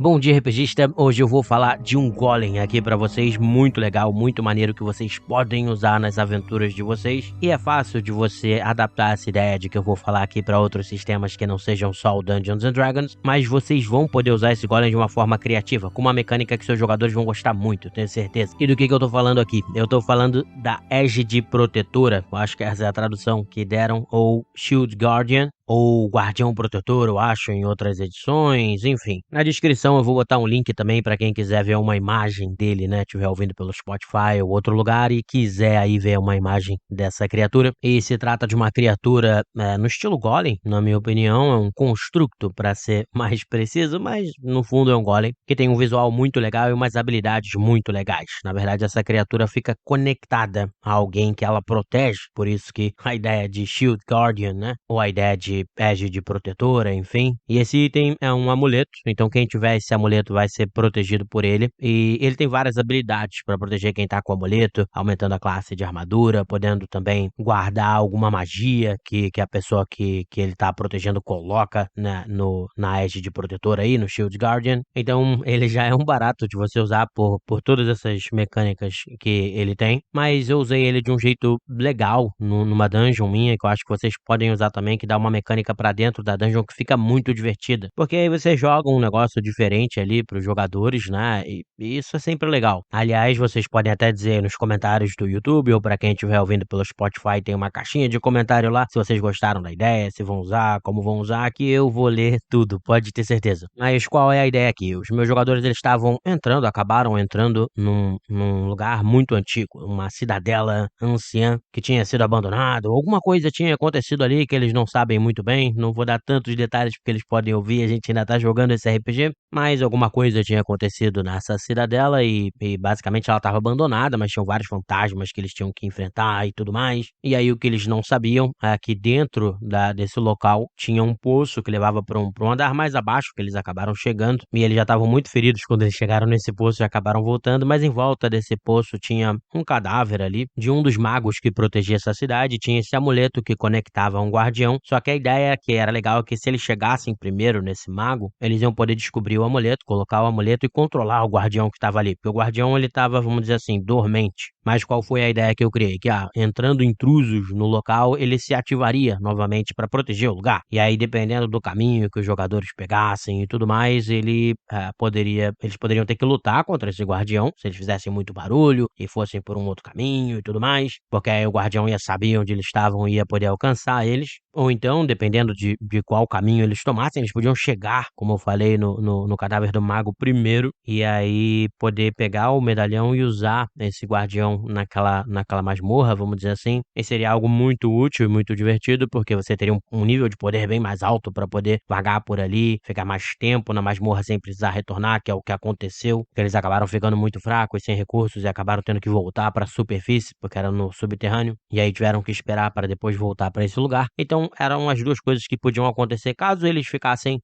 Bom dia, RPGista. Hoje eu vou falar de um golem aqui pra vocês, muito legal, muito maneiro, que vocês podem usar nas aventuras de vocês. E é fácil de você adaptar essa ideia de que eu vou falar aqui pra outros sistemas que não sejam só o Dungeons and Dragons, mas vocês vão poder usar esse golem de uma forma criativa, com uma mecânica que seus jogadores vão gostar muito, tenho certeza. E do que eu tô falando aqui? Eu tô falando da Égide Protetora, eu acho que essa é a tradução que deram, ou Shield Guardian, ou Guardião Protetor, eu acho, em outras edições, enfim. Na descrição eu vou botar um link também para quem quiser ver uma imagem dele, né, estiver ouvindo pelo Spotify ou outro lugar e quiser aí ver uma imagem dessa criatura. E se trata de uma criatura no estilo Golem, na minha opinião, é um constructo para ser mais preciso, mas no fundo é um Golem que tem um visual muito legal e umas habilidades muito legais. Na verdade, essa criatura fica conectada a alguém que ela protege, por isso que a ideia de Shield Guardian, né, ou a ideia de Égide Protetora, enfim. E esse item é um amuleto, então quem tiver esse amuleto vai ser protegido por ele. E ele tem várias habilidades para proteger quem tá com o amuleto, aumentando a classe de armadura, podendo também guardar alguma magia que a pessoa que ele tá protegendo coloca na Égide Protetora aí, no Shield Guardian. Então ele já é um barato de você usar por todas essas mecânicas que ele tem, mas eu usei ele de um jeito legal numa dungeon minha, que eu acho que vocês podem usar também, que dá uma mecânica pra dentro da dungeon que fica muito divertida. Porque aí você joga um negócio diferente ali pros jogadores, né? E isso é sempre legal. Aliás, vocês podem até dizer aí nos comentários do YouTube, ou pra quem estiver ouvindo pelo Spotify, tem uma caixinha de comentário lá, se vocês gostaram da ideia, se vão usar, como vão usar, que eu vou ler tudo, pode ter certeza. Mas qual é a ideia aqui? Os meus jogadores, eles acabaram entrando num lugar muito antigo, uma cidadela anciã que tinha sido abandonada, alguma coisa tinha acontecido ali que eles não sabem muito bem, não vou dar tantos detalhes porque eles podem ouvir, a gente ainda tá jogando esse RPG, mas alguma coisa tinha acontecido nessa cidadela e basicamente ela estava abandonada, mas tinham vários fantasmas que eles tinham que enfrentar e tudo mais. E aí o que eles não sabiam é que dentro desse local tinha um poço que levava para um andar mais abaixo, que eles acabaram chegando, e eles já estavam muito feridos quando eles chegaram nesse poço e acabaram voltando, mas em volta desse poço tinha um cadáver ali de um dos magos que protegia essa cidade, tinha esse amuleto que conectava a um guardião, só que a ideia que era legal é que se eles chegassem primeiro nesse mago, eles iam poder descobrir o amuleto, colocar o amuleto e controlar o guardião que estava ali, porque o guardião ele estava, vamos dizer assim, dormente. Mas qual foi a ideia que eu criei? Que entrando intrusos no local, ele se ativaria novamente para proteger o lugar. E aí, dependendo do caminho que os jogadores pegassem e tudo mais, eles poderiam ter que lutar contra esse guardião, se eles fizessem muito barulho e fossem por um outro caminho e tudo mais, porque aí o guardião ia saber onde eles estavam e ia poder alcançar eles. Ou então, dependendo de qual caminho eles tomassem, eles podiam chegar, como eu falei, no cadáver do mago primeiro, e aí poder pegar o medalhão e usar esse guardião naquela masmorra, vamos dizer assim. E seria algo muito útil e muito divertido, porque você teria um nível de poder bem mais alto para poder vagar por ali, ficar mais tempo na masmorra sem precisar retornar, que é o que aconteceu, que eles acabaram ficando muito fracos, sem recursos, e acabaram tendo que voltar para a superfície, porque era no subterrâneo, e aí tiveram que esperar para depois voltar para esse lugar. Então eram as duas coisas que podiam acontecer caso eles ficassem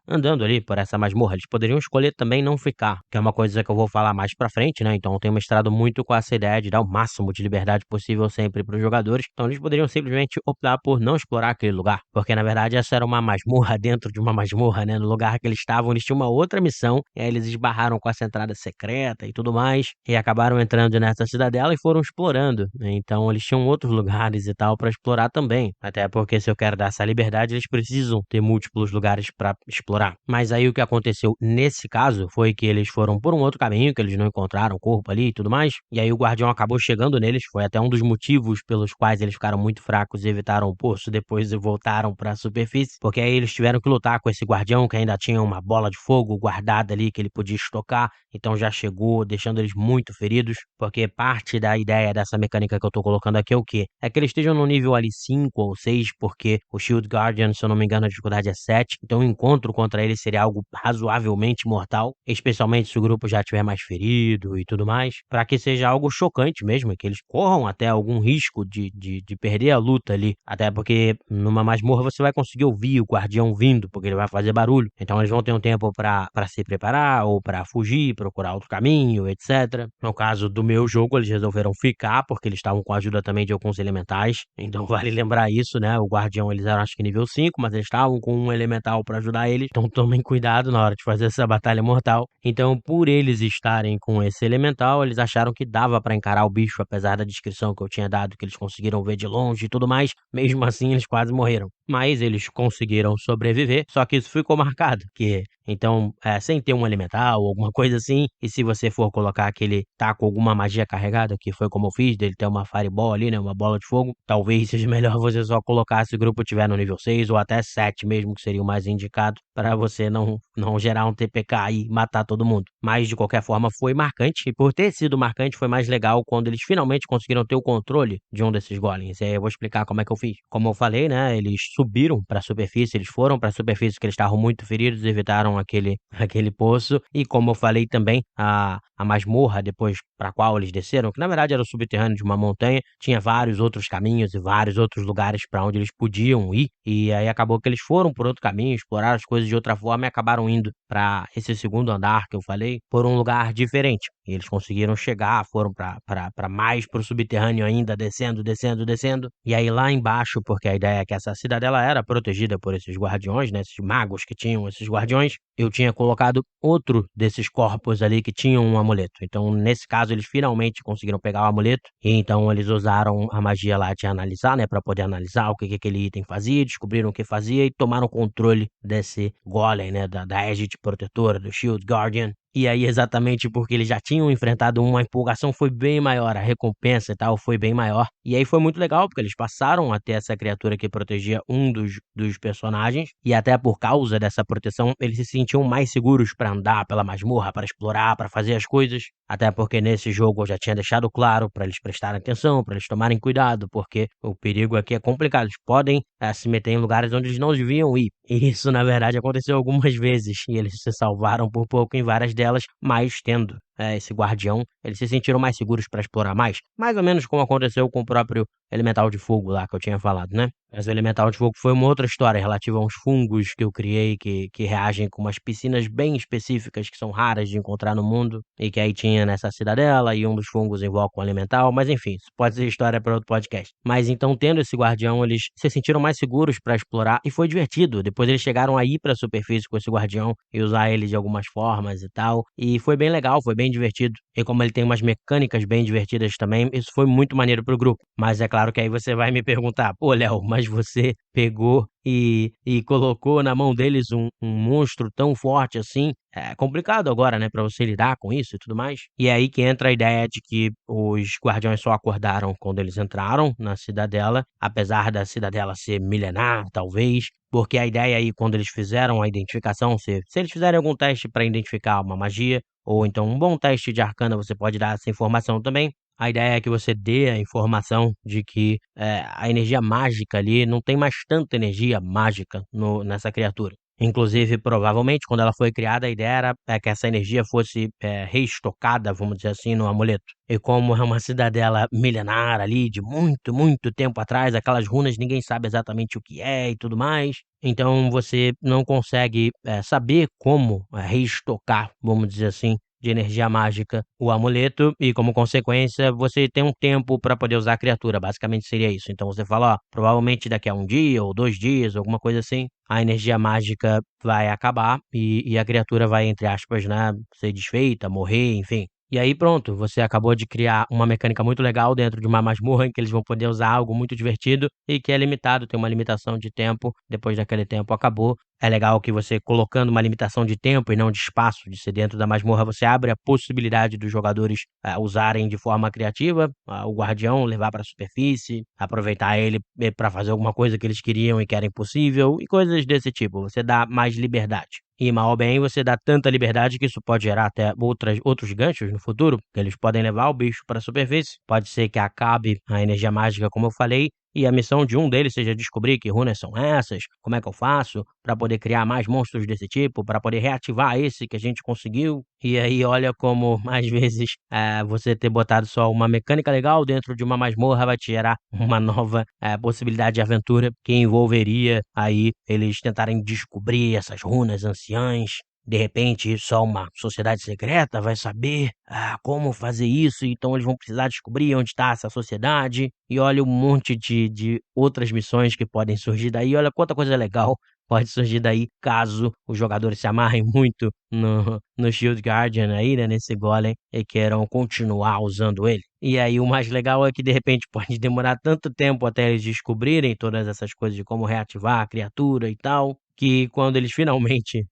andando ali por essa masmorra. Eles poderiam escolher também não ficar, que é uma coisa que eu vou falar mais pra frente, né? Então eu tenho mestrado muito com essa ideia de dar o máximo de liberdade possível sempre para os jogadores. Então eles poderiam simplesmente optar por não explorar aquele lugar, porque na verdade essa era uma masmorra dentro de uma masmorra, né? No lugar que eles estavam, eles tinham uma outra missão, e aí eles esbarraram com essa entrada secreta e tudo mais, e acabaram entrando nessa cidadela e foram explorando, né? Então eles tinham outros lugares e tal pra explorar também, até porque se eu quero dar essa liberdade, eles precisam ter múltiplos lugares pra explorar. Mas aí o que aconteceu nesse caso foi que eles foram por um outro caminho, que eles não encontraram o corpo ali e tudo mais, e aí o guardião acabou chegando neles, foi até um dos motivos pelos quais eles ficaram muito fracos e evitaram o poço depois e voltaram pra superfície, porque aí eles tiveram que lutar com esse guardião que ainda tinha uma bola de fogo guardada ali que ele podia estocar, então já chegou deixando eles muito feridos, porque parte da ideia dessa mecânica que eu tô colocando aqui é o quê? É que eles estejam no nível ali 5 ou 6, porque o Shield Guardian, se eu não me engano, a dificuldade é 7, então o encontro contra ele seria algo razoavelmente mortal, especialmente se o grupo já estiver mais ferido e tudo mais, para que seja algo chocante chocante mesmo, que eles corram até algum risco de perder a luta ali. Até porque numa masmorra você vai conseguir ouvir o guardião vindo, porque ele vai fazer barulho. Então eles vão ter um tempo pra se preparar, ou pra fugir, procurar outro caminho, etc. No caso do meu jogo, eles resolveram ficar, porque eles estavam com a ajuda também de alguns elementais. Então vale lembrar isso, né? O guardião, eles eram acho que nível 5, mas eles estavam com um elemental pra ajudar eles. Então tomem cuidado na hora de fazer essa batalha mortal. Então, por eles estarem com esse elemental, eles acharam que dava pra encarar o bicho, apesar da descrição que eu tinha dado, que eles conseguiram ver de longe e tudo mais. Mesmo assim, eles quase morreram. Mas eles conseguiram sobreviver, só que isso ficou marcado, que então, sem ter um elemental ou alguma coisa assim, e se você for colocar que ele tá com alguma magia carregada, que foi como eu fiz, dele ter uma fireball ali, né, uma bola de fogo, talvez seja melhor você só colocar se o grupo tiver no nível 6 ou até 7 mesmo, que seria o mais indicado, para você não gerar um TPK e matar todo mundo. Mas, de qualquer forma, foi marcante, e por ter sido marcante, foi mais legal quando eles finalmente conseguiram ter o controle de um desses golems. E aí eu vou explicar como é que eu fiz. Como eu falei, né, eles subiram pra superfície, eles foram pra superfície que eles estavam muito feridos, evitaram aquele poço, e como eu falei também, a masmorra depois pra qual eles desceram, que na verdade era o subterrâneo de uma montanha, tinha vários outros caminhos e vários outros lugares pra onde eles podiam ir, e aí acabou que eles foram por outro caminho, exploraram as coisas de outra forma e acabaram indo pra esse segundo andar que eu falei, por um lugar diferente. E eles conseguiram chegar, foram pra mais pro subterrâneo ainda, descendo, descendo, descendo. E aí lá embaixo, porque a ideia é que essa cidadela era protegida por esses guardiões, né, esses magos que tinham esses guardiões, eu tinha colocado outro desses corpos ali que tinham um amuleto. Então, nesse caso, eles finalmente conseguiram pegar o amuleto, e então eles usaram a magia lá de analisar, né, pra poder analisar o que aquele item fazia, descobriram o que fazia e tomaram controle desse golem, né, da égide protetora, do Shield Guardian. E aí, exatamente porque eles já tinham enfrentado uma empolgação foi bem maior, a recompensa e tal foi bem maior. E aí foi muito legal, porque eles passaram a ter essa criatura que protegia um dos personagens, e até por causa dessa proteção, eles se sentiam mais seguros pra andar pela masmorra, pra explorar, pra fazer as coisas. Até porque nesse jogo eu já tinha deixado claro pra eles prestarem atenção, pra eles tomarem cuidado, porque o perigo aqui é complicado. Eles podem se meter em lugares onde eles não deviam ir. E isso, na verdade, aconteceu algumas vezes, e eles se salvaram por pouco em várias delas, mas tendo esse guardião, eles se sentiram mais seguros pra explorar mais. Mais ou menos como aconteceu com o próprio elemental de fogo lá que eu tinha falado, né? Mas o elemental de fogo foi uma outra história relativa a uns fungos que eu criei que reagem com umas piscinas bem específicas que são raras de encontrar no mundo, e que aí tinha nessa cidadela, e um dos fungos invoca um elemental, mas enfim, isso pode ser história para outro podcast. Mas então, tendo esse guardião, eles se sentiram mais seguros pra explorar, e foi divertido. Depois eles chegaram a ir pra superfície com esse guardião e usar ele de algumas formas e tal, e foi bem legal, foi bem divertido. E como ele tem umas mecânicas bem divertidas também, isso foi muito maneiro pro grupo. Mas é claro que aí você vai me perguntar: "Pô, Léo, mas você pegou e colocou na mão deles um monstro tão forte assim, é complicado agora, né, pra você lidar com isso e tudo mais". E é aí que entra a ideia de que os guardiões só acordaram quando eles entraram na cidadela, apesar da cidadela ser milenar, talvez, porque a ideia aí, quando eles fizeram a identificação, se eles fizerem algum teste pra identificar uma magia, ou então um bom teste de arcana, você pode dar essa informação também. A ideia é que você dê a informação de que a energia mágica ali não tem mais tanta energia mágica nessa criatura. Inclusive, provavelmente, quando ela foi criada, a ideia era que essa energia fosse reestocada, vamos dizer assim, no amuleto. E como é uma cidadela milenar ali, de muito, muito tempo atrás, aquelas runas ninguém sabe exatamente o que é e tudo mais. Então você não consegue saber como reestocar, vamos dizer assim, de energia mágica o amuleto, e como consequência você tem um tempo para poder usar a criatura, basicamente seria isso. Então você fala, ó, provavelmente daqui a 1 dia ou 2 dias, alguma coisa assim, a energia mágica vai acabar e a criatura vai, entre aspas, né, ser desfeita, morrer, enfim. E aí pronto, você acabou de criar uma mecânica muito legal dentro de uma masmorra em que eles vão poder usar algo muito divertido e que é limitado, tem uma limitação de tempo, depois daquele tempo acabou. É legal que você, colocando uma limitação de tempo e não de espaço, de ser dentro da masmorra, você abre a possibilidade dos jogadores usarem de forma criativa o guardião, levar para a superfície, aproveitar ele para fazer alguma coisa que eles queriam e que era impossível, e coisas desse tipo. Você dá mais liberdade. E mal ou bem, você dá tanta liberdade que isso pode gerar até outros ganchos no futuro, que eles podem levar o bicho para a superfície. Pode ser que acabe a energia mágica, como eu falei, e a missão de um deles seja descobrir que runas são essas, como é que eu faço para poder criar mais monstros desse tipo, para poder reativar esse que a gente conseguiu. E aí olha como às vezes, você ter botado só uma mecânica legal dentro de uma masmorra vai te gerar uma nova, possibilidade de aventura que envolveria aí eles tentarem descobrir essas runas anciãs. De repente, só uma sociedade secreta vai saber, como fazer isso, então eles vão precisar descobrir onde está essa sociedade. E olha um monte de outras missões que podem surgir daí, olha quanta coisa legal pode surgir daí, caso os jogadores se amarrem muito no Shield Guardian aí, né, nesse golem, e queiram continuar usando ele. E aí o mais legal é que de repente pode demorar tanto tempo até eles descobrirem todas essas coisas de como reativar a criatura e tal, que quando eles finalmente,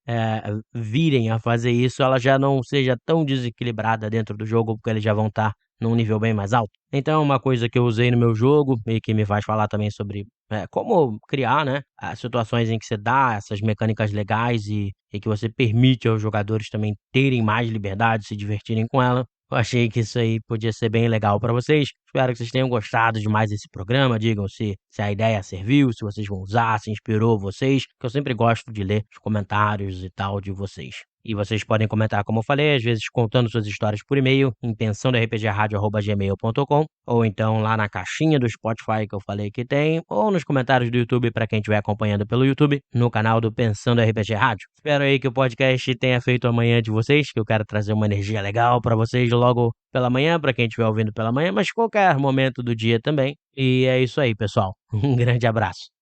virem a fazer isso, ela já não seja tão desequilibrada dentro do jogo, porque eles já vão estar num nível bem mais alto. Então é uma coisa que eu usei no meu jogo e que me faz falar também sobre, como criar, né, as situações em que você dá essas mecânicas legais e que você permite aos jogadores também terem mais liberdade, se divertirem com ela. Eu achei que isso aí podia ser bem legal para vocês. Espero que vocês tenham gostado demais desse programa. Digam se a ideia serviu, se vocês vão usar, se inspirou vocês, que eu sempre gosto de ler os comentários e tal de vocês. E vocês podem comentar, como eu falei, às vezes contando suas histórias por e-mail em pensandorpgradio@gmail.com, ou então lá na caixinha do Spotify que eu falei que tem, ou nos comentários do YouTube para quem estiver acompanhando pelo YouTube, no canal do Pensando RPG Rádio. Espero aí que o podcast tenha feito a manhã de vocês, que eu quero trazer uma energia legal para vocês logo pela manhã, para quem estiver ouvindo pela manhã, mas qualquer momento do dia também. E é isso aí, pessoal. Um grande abraço.